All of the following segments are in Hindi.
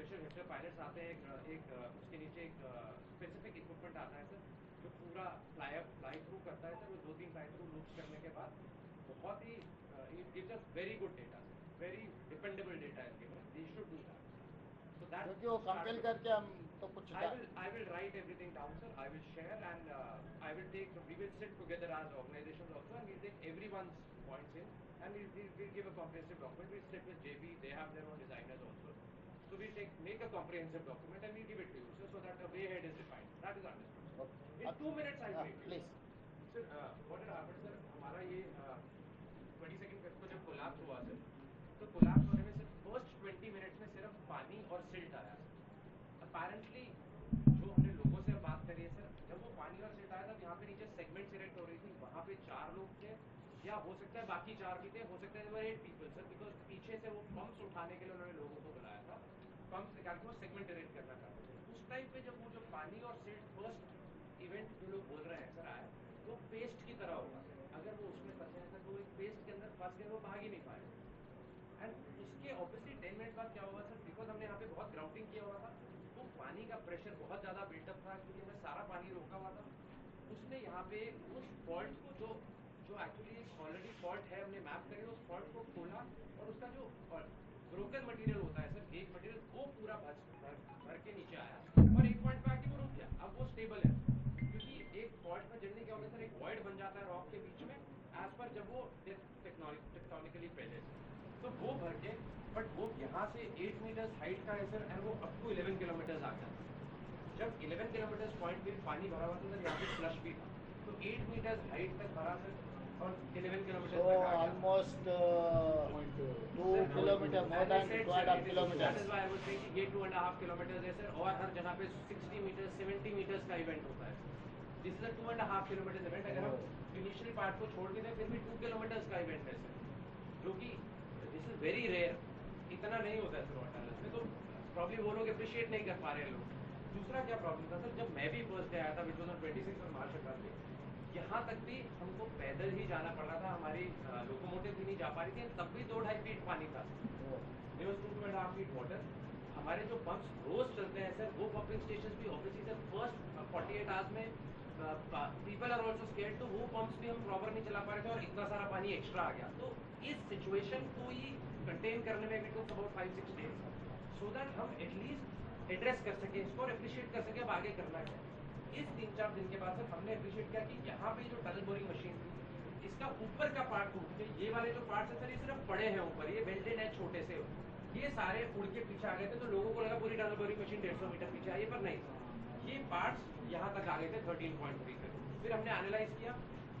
प्रेशर हेक्टर पायलट्स आते हैं, एक उसके नीचे एक स्पेसिफिक इक्विपमेंट आता है सर, जो पूरा फ्लाई थ्रू करता है सर। वो 2-3 फ्लाई थ्रू लूप्स करने के बाद बहुत ही it gives us very good data, very dependable data is given. They should do that. So that क्योंकि वो कंपेल करके हम तो कुछ I will write everything down, sir. I will share, and I will take. We will sit together as organizations also, and we'll take everyone's points in, and we'll give a comprehensive document. We'll sit with JP. They have their own designers also. So we'll make a comprehensive document and we'll give it to you, sir, so that the way ahead is defined. That is understood. Okay. In 2 minutes, I'll make it. Please. Sir, what had happened, sir? हमारा ये 22nd Feb को जब कोलैप्स हुआ सर, तो कोलैप्स होने में सिर्फ फर्स्ट 20 मिनट्स में सिर्फ पानी और सिल्ट आया सर। अपेरेंटली जो हमने लोगों से बात करी है सर, जब वो पानी और सिल्ट आया था, यहाँ पे नीचे सेगमेंट सिलेक्ट हो रही थी, वहाँ पे 4 लोग थे, या हो सकता है बाकी 4 भी थे, हो सकता है 8 पीपल सर, बिकॉज पीछे से वो पंप्स उठाने के लिए उन्होंने लोगों को बुलाया था, पंप्स निकाल के वो सेगमेंट डिलीट करना चाहते थे। उस टाइम पे जब वो जो पानी और सिल्ट फर्स्ट इवेंट जो लोग बोल रहे हैं सर आया, वो पेस्ट की तरह होगा। अगर वो उसमें फंसे हैं सर, तो वो एक पेस्ट के अंदर फंस गए, वो भाग ही नहीं पाए। एंड उसके ऑब्वियसली 10 मिनट बाद क्या हुआ सर, बिकॉज हमने यहाँ पे बहुत ग्राउंडिंग किया हुआ था, तो पानी का प्रेशर बहुत ज़्यादा बिल्टअप था, क्योंकि हमने सारा पानी रोका हुआ था। उसने यहाँ पे उस फॉल्ट को जो जो एक्चुअली ऑलरेडी फॉल्ट है, हमने मैप करी, उस फॉल्ट को खोला, और उसका जो ब्रोकन मटेरियल होता है सर, एक मटेरियल वो पूरा भर के नीचे आया, और एक पॉइंट पे आके वो रुक गया। अब वो स्टेबल है, क्योंकि एक फॉल्ट में जल्दी क्या होता है सर, एक वॉइड बन जाता है रॉक के बीच में, एज पर जब वो टेक्टोनिकली प्रेजेंट, तो वो भर के, बट वो यहाँ से 8 मीटर्स हाइट का है सर, एंड वो अप टू 11 किलोमीटर्स आ गया। जब 11 किलोमीटर्स पॉइंट पे पानी भरा हुआ था सर, यहाँ पे फ्लश भी था, तो 8 मीटर्स हाइट तक भरा सर, और 11 किलोमीटर तक आ गया। Almost 2 kilometre, more than 2.5 kilometre. That is why I was saying ये 2.5 किलोमीटर है सर, और हर जगह पे 60 मीटर 70 मीटर्स का इवेंट होता है। This is a 2.5 kilometre event. अगर हम इनिशियल पार्ट को छोड़ भी दें, फिर भी 2 किलोमीटर्स का इवेंट है सर, जो कि दिस इज वेरी रेयर। इतना नहीं होता है सर वाटर में, तो प्रॉब्लम वो लोग अप्रिशिएट नहीं कर पा रहे हैं लोग। दूसरा क्या प्रॉब्लम था सर, जब मैं भी फर्स्ट डे आया था, विच वाज ऑन 26 मार्च अप्रैल, यहाँ तक भी हमको पैदल ही जाना पड़ रहा था, हमारी लोकोमोटिव भी नहीं जा पा रही थी, तब भी 2-2.5 फीट पानी था, 2-2.5 फीट वाटर। हमारे जो पंप्स रोज चलते हैं सर, वो पंपिंग स्टेशन भी ऑब्वियसली सर फर्स्ट 48 आवर्स में पीपल आर ऑल्सो स्केर्ड, तो वो पंप्स भी हम प्रॉपर नहीं चला पा रहे थे, और इतना सारा पानी एक्स्ट्रा आ गया। तो इस सिचुएशन को ही कंटेन करने में भी took about 5-6 days, so that हम एटलीस्ट एड्रेस कर सके इसको और अप्रिशिएट कर सके अब आगे करना है। इस 3-4 दिन के बाद सर हमने अप्रिशिएट किया कि यहाँ पे जो टनल बोरिंग मशीन थी, इसका ऊपर का पार्ट टूट के, ये वाले जो पार्ट है सर, ये सिर्फ पड़े हैं ऊपर, ये वेल्डेड है छोटे से, ये सारे उड़ के पीछे आ गए थे, तो लोगों को लगा पूरी टनल बोरिंग मशीन 150 मीटर पीछे आई है, पर नहीं, ये पार्ट्स यहाँ तक आ गए थे 13.3 पे। फिर हमने एनालाइज किया,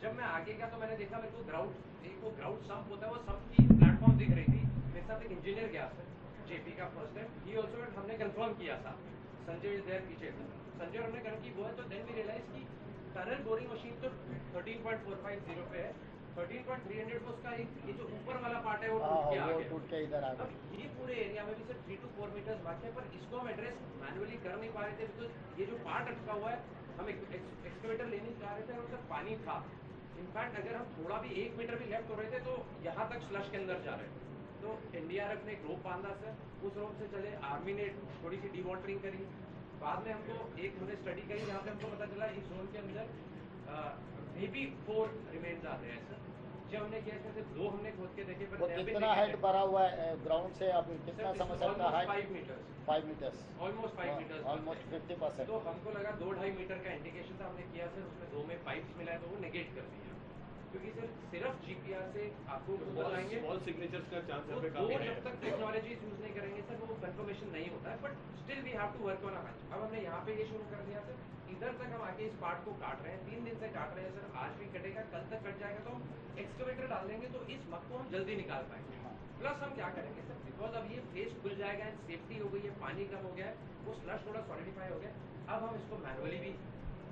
जब मैं आगे गया तो मैंने देखा, मेरे को ग्राउंड, एक वो ग्राउंड सम्प होता है, वो सम्प की प्लेटफॉर्म दिख रही थी। मेरे साथ एक इंजीनियर गया सर, जेपी का फर्स्ट टाइम, ही ऑल्सो, हमने कंफर्म किया था, संजय देर पीछे था, संजय हमने कहा कि वो है, तो देन वी रियलाइज की टनल बोरिंग मशीन तो 13.450 पे है, 13.300 पे उसका एक ये जो ऊपर वाला पार्ट है वो टूट के इधर आ गया। अब ये पूरे एरिया में भी सिर्फ 3 to 4 मीटर्स बाकी है, पर इसको हम एड्रेस मैनुअली कर नहीं पा रहे थे, बिकॉज ये जो पार्ट अटका हुआ है, हम एक्सकेवेटर लेने जा रहे थे और उसमें पानी था। इनफैक्ट अगर हम थोड़ा भी 1 मीटर भी लेफ्ट हो रहे थे, तो यहाँ तक स्लश के अंदर जा रहे थे। तो एनडीआरएफ ने एक रोप बांधा सर, उस रोप से चले, आर्मी ने थोड़ी सी डी वाटरिंग करी, बाद में हमको एक हमने स्टडी करी, जहाँ पे हमको पता चला इस जोन के अंदर मे बी 4 रिमेन्स आते हैं सर। जब हमने किया इसमें से 2 हमने खोद के देखे, पर कितना हाइट भरा हुआ है ग्राउंड से, अब कितना समझ सकता है? 5 metres, 5 metres, almost 5 metres, almost 50%। तो हमको लगा 2-2.5 मीटर का इंडिकेशन था, हमने किया सर, उसमें 2 में पाइप्स मिला है, तो वो नेगेट कर दिया, क्योंकि सर सिर्फ जीपीआर से आपको बताएंगे स्मॉल सिग्नेचर्स का चांस है, जब तक टेक्नोलॉजीज यूज नहीं करेंगे सर, वो कंफर्मेशन नहीं होता है, but still we have to work on a hunch. अब हमने यहाँ पे ये शुरू कर दिया सर, इधर तक हम आके इस पार्ट को काट रहे हैं, 3 दिन से काट रहे हैं सर, आज भी कटेगा, कल तक कट जाएगा, तो हम एक्सकेवेटर डाल देंगे, तो इस मक को हम जल्दी निकाल पाएंगे। प्लस हम क्या करेंगे सर, बिकॉज अब ये फेस खुल जाएगा एंड सेफ्टी हो गई है, पानी कम हो गया है, वो स्लश थोड़ा सॉलिडिफाई हो गया, अब हम इसको मैनुअली भी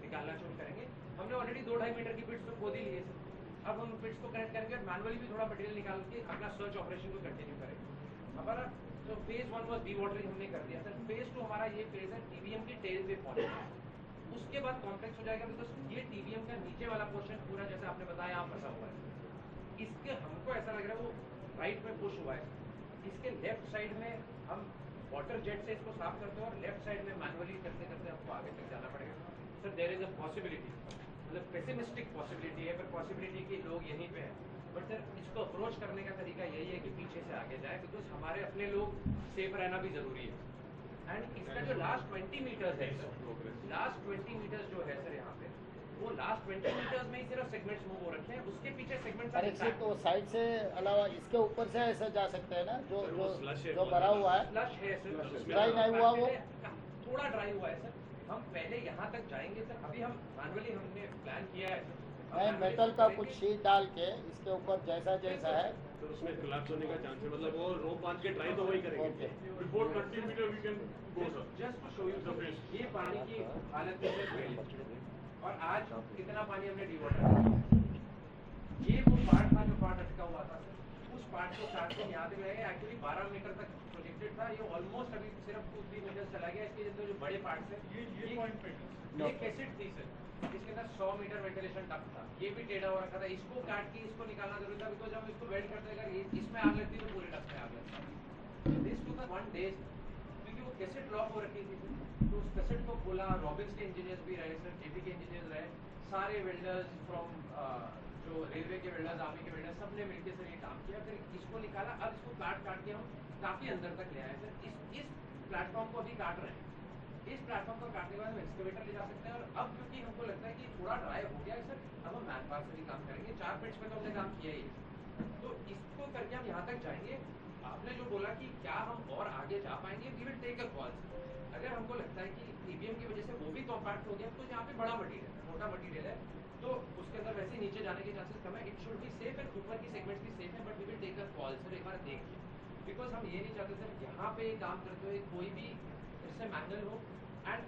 निकालना शुरू करेंगे। हमने ऑलरेडी 2-2.5 मीटर की पिट्स तो खोद ही लिए सर, अब हम पिट्स को कनेक्ट करके मैनुअली भी थोड़ा मटेरियल निकाल के अपना सर्च ऑपरेशन को कंटिन्यू करेंगे हमारा। तो फेज 1 वाज डी वाटरिंग हमने कर दिया सर, फेज 2 हमारा ये फेज है टीबीएम की टेल पे पहुंचना, उसके बाद कॉम्प्लेक्स हो जाएगा, बिकॉज ये टीबीएम का नीचे वाला पोर्शन पूरा जैसे आपने बताया यहाँ फंसा हुआ है, इसके हमको ऐसा लग रहा है वो राइट में पुश हुआ है, इसके लेफ्ट साइड में हम वाटर जेट से इसको साफ करते हो और लेफ्ट साइड में मैनुअली करते करते आपको आगे तक जाना पड़ेगा। Sir there is a possibility, मतलब पेसिमिस्टिक पॉसिबिलिटी है, पर पॉसिबिलिटी कि लोग यहीं पे हैं। बट सर इसको अप्रोच करने का तरीका यही है कि पीछे से आगे जाए, बिकॉज हमारे अपने लोग सेफ रहना भी जरूरी है। एंड इसका जो लास्ट 20 मीटर्स है सर, लास्ट 20 मीटर्स जो है सर यहाँ पे, वो लास्ट 20 मीटर्स में ही सिर्फ सेगमेंट्स मूव हो रखे हैं, उसके पीछे सेगमेंट्स और एक से तो साइड से अलावा इसके ऊपर से ऐसा जा सकता है ना, जो जो जो भरा हुआ है फ्लश है सर, ड्राई नहीं हुआ वो थोड़ा ड्राई हुआ है सर। हम पहले यहाँ तक जाएंगे सर, अभी हम मैनुअली हमने प्लान किया है सर। नहीं, मेटल का कुछ शीट डाल के इसके ऊपर जैसा जैसा है तो उसमें कोलैप्स होने का चांस है, मतलब वो रोप बांध के ट्राई तो वही करेंगे। Okay. Before 30 metre we can go sir. Just to show you ये पानी की हालत कैसे हुई और आज कितना पानी हमने डिवॉटर किया। ये वो पार्ट था जो पार्ट अटका हुआ था सर, उस पार्ट को काट के यहाँ पे गए। एक्चुअली 12 मीटर तक प्रोजेक्टेड था, ये ऑलमोस्ट अभी सिर्फ 2-3 मीटर चला गया। इसके अंदर जो बड़े पार्ट है ये पॉइंट पे ये कैसेट थी सर, इसके अंदर 100 मीटर वेंटिलेशन टक था, ये भी टेढ़ा हो रखा था। इसको काट के इसको निकालना जरूरी था, बिकॉज हम इसको वेल्ड करते अगर इसमें आग लगती तो पूरे टक में आग लगती। दिस टू द 1 डे, क्योंकि वो कैसेट लॉक हो रखी थी सर, तो उस कैसेट को खोला। रॉबिन्स के इंजीनियर्स भी रहे सर, जेपी के इंजीनियर्स रहे, सारे वेल्डर्स फ्रॉम जो रेलवे के वेल्डर्स, आर्मी के वेल्डर्स, सब ने मिलकर सर ये काम किया। फिर इसको निकाला, अब इसको काट के हम काफी अंदर तक ले आए सर। इस प्लेटफॉर्म को अभी काट रहे हैं। इस प्लेटफॉर्म को काटने के बाद हम एक्सकेवेटर ले जा सकते हैं। और अब क्योंकि हमको लगता है कि थोड़ा ड्राई हो गया है सर, अब हम मैन पावर से भी काम करेंगे। 4 पिट्स पे तो हमने काम किया ही है, तो इसको करके हम यहाँ तक जाएंगे। आपने जो बोला कि क्या हम और आगे जा पाएंगे, we will take a call. अगर हमको लगता है कि ईवीएम की वजह से वो भी कॉम्पैक्ट हो गया, तो यहाँ पे बड़ा मटीरियल है, मोटा मटीरियल है, तो उसके अंदर वैसे नीचे जाने के चांसेस कम है। It should be safe and ऊपर की सेगमेंट्स भी सेफ है, but we will take a call sir, एक बार देखिए। बिकॉज हम ये नहीं चाहते सर यहाँ पे काम करते हुए कोई भी इससे मैंगल हो। एंड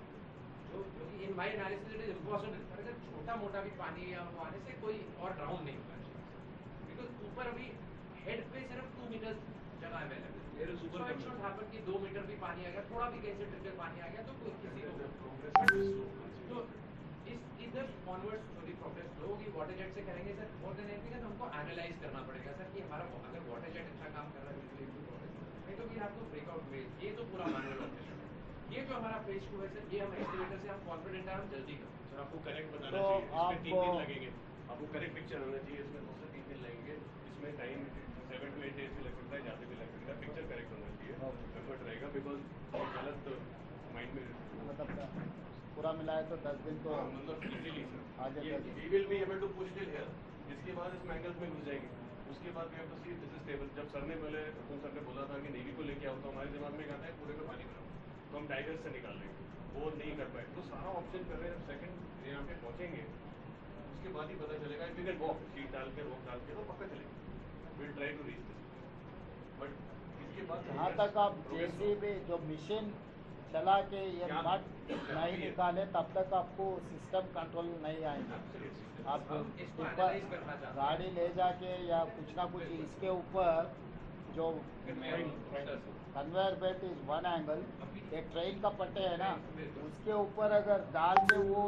जो in my analysis it is impossible, पर अगर छोटा मोटा भी पानी या वो आने से कोई और ड्राउन नहीं होगा, बिकॉज ऊपर अभी हेड पे सिर्फ 2 मीटर जगह अवेलेबल है। सो इट शुड हैपन कि 2 मीटर भी पानी आ गया, थोड़ा भी कैसे ट्रिकल पानी आ गया तो कोई किसी को तो इस इधर ऑनवर्ड्स थोड़ी प्रोग्रेस स्लो होगी। वाटर जेट से करेंगे सर, मोर देन एनीथिंग हमको एनालाइज करना पड़ेगा सर कि हमारा अगर वाटर जेट अच्छा काम कर रहा है नहीं तो we have to break out ways. ये तो पूरा मैनुअल ऑपरेशन है। ये जो हमारा फेज 2 है सर, ये हम एक्सीलेटर से हम कॉन्फिडेंट है, हम जल्दी करें सर। आपको करेक्ट बताना तो चाहिए, इसमें 3 दिन आपको- लगेंगे। आपको करेक्ट पिक्चर होना चाहिए, इसमें 2 से 3 दिन लगेंगे। इसमें टाइम 7 to 8 डेज भी लग सकता है, ज़्यादा भी लग सकता है। पिक्चर करेक्ट होना चाहिए, एफर्ट रहेगा, बिकॉज गलत माइंड में मतलब पूरा मिलाए तो 10 दिन तो मतलब इजीली आगे सर तक। We will be able to push till here. इसके बाद इस एंगल्स में घुस जाएंगे, उसके बाद we have to see this is stable. जब सर ने पहले तुम सर ने बोला था कि नेवी को लेके आओ, तो हमारे दिमाग में क्या था पूरे में पानी भरा, तो हम टाइगर्स से निकाल लेंगे, वो नहीं कर पाए। तो सारा ऑप्शन कर रहे हैं। सेकंड यहाँ पे पहुँचेंगे उसके बाद ही पता चलेगा। If you can walk, sheet डाल के वॉक डाल के तो पक्का चलेगा। Will try to reach this, but इसके बाद जहाँ तक आप जेसीबी जो मशीन चला के ये मड नहीं निकाले तब तक आपको सिस्टम कंट्रोल नहीं आएंगे। आप हम इसको ऊपर एनालाइज करना चाहते हैं। गाड़ी ले जाके या कुछ ना कुछ इसके ऊपर जो कन्वेयर बेल्ट इज 1 एंगल, ये ट्रेन का पट्टे है ना, उसके ऊपर अगर डाल के वो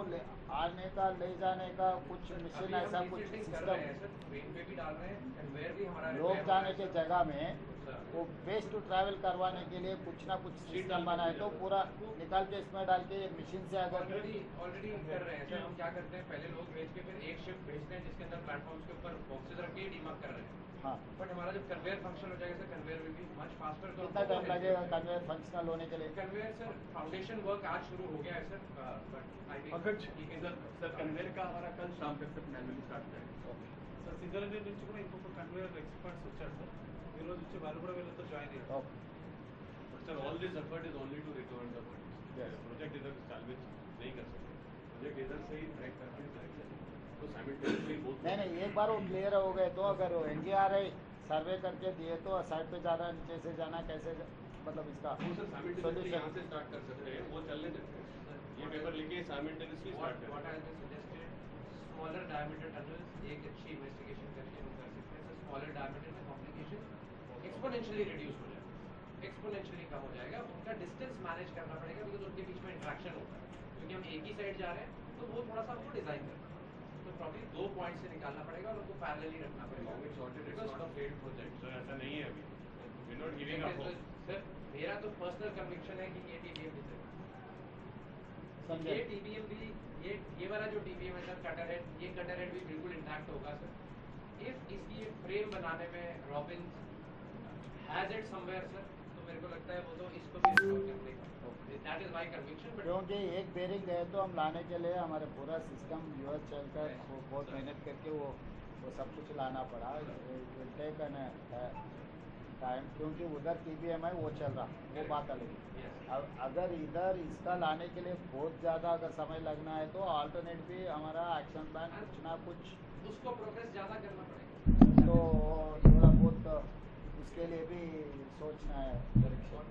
आने का ले जाने का कुछ मशीन ऐसा कुछ सिस्टम ट्रेन पे भी डाल रहे हैं, कन्वेयर भी हमारा लोग जाने के जगह में वो वेस्ट टू ट्रैवल करवाने के लिए कुछ ना कुछ सिस्टम बनाए तो पूरा निकाल के इसमें डाल के मशीन से अगर ऑलरेडी कर रहे हैं सर। हम क्या करते हैं, पहले लोग भेज के फिर एक शिफ्ट भेजते हैं जिसके अंदर प्लेटफॉर्म्स के ऊपर बॉक्सेस रख के डीमार्क कर रहे हैं। हाँ, बट हमारा जब कन्वेयर फंक्शन हो जाएगा sir, conveyor will be much faster. तो कितना टाइम लगेगा कन्वेयर फंक्शनल होने के लिए? कन्वेयर सर फाउंडेशन वर्क आज शुरू हो गया है sir, but I think sir conveyor का हमारा कल शाम तक मैनुअली स्टार्ट करेंगे। సార్ సింగరేణి నుంచి కూడా ఇంకొక కన్వేయర్ ఎక్స్పర్ట్స్ వచ్చారు సార్, ఈ రోజు వచ్చి వాళ్ళు కూడా వీళ్ళతో జాయిన్ అయ్యారు. Okay, But sir, all this effort is only to recover the bodies. Yes. Project इधर salvage नहीं कर सकते, प्रोजेक्ट इधर से ही ट्रैक करके ट्रैक करेंगे, तो simultaneously both नहीं नहीं, एक बार वो क्लियर हो गए तो अगर NGRI सर्वे करके दिए तो साइड पे ज़्यादा नीचे से जाना कैसे मतलब इसका वो सर simultaneously सोल्यूशन यहाँ से स्टार्ट कर सकते हैं, वो चलने देते हैं। ये पेपर लिखे simultaneously स्टार्ट what करें। I have suggested, smaller diameter tunnels एक अच्छी इन्वेस्टिगेशन करके हम कर सकते हैं सर। स्मॉलर डायमीटर में कॉम्प्लिकेशन एक्सपोनेंशियली रिड्यूस हो जाएगा, एक्सपोनेंशियली कम हो जाएगा। उनका डिस्टेंस मैनेज करना पड़ेगा, बिकॉज उनके बीच में इंट्रैक्शन होता है, क्योंकि हम एक ही साइड जा रहे हैं तो वो थोड़ा सा हमको डिजाइन करना है। तो प्रॉब्ली 2 पॉइंट से निकालना पड़ेगा और उनको पैरेलली रखना पड़ेगा। Long and short, it is not a failed project, sir, ऐसा नहीं है अभी। We're not giving up hope. Sir मेरा तो पर्सनल कन्विक्शन है कि ये टीबीएम भी चलेगा। समझे? ये टीबीएम भी ये वाला जो टीबीएम है सर कटर हेड, ये कटर हेड भी बिल्कुल इंटैक्ट होगा सर। इफ इसकी फ्रेम बनाने में Robins has it somewhere sir, तो मेरे को लगता है वो तो इसको भी रिस्टोर कर देगा। That is my conviction. But क्योंकि एक बेरिंग गए तो हम लाने के लिए हमारे पूरा सिस्टम यूएस चलकर वो बहुत मेहनत करके वो सब कुछ लाना पड़ा। टेक एन टाइम, क्योंकि उधर टीबीएम है वो चल रहा, वो बात अलग है। अब अगर इधर इसका लाने के लिए बहुत ज़्यादा अगर समय लगना है तो अल्टरनेट भी हमारा एक्शन प्लान कुछ ना कुछ उसको प्रोग्रेस ज़्यादा करना पड़ेगा। तो थोड़ा बहुत उसके लिए भी सोचना है। और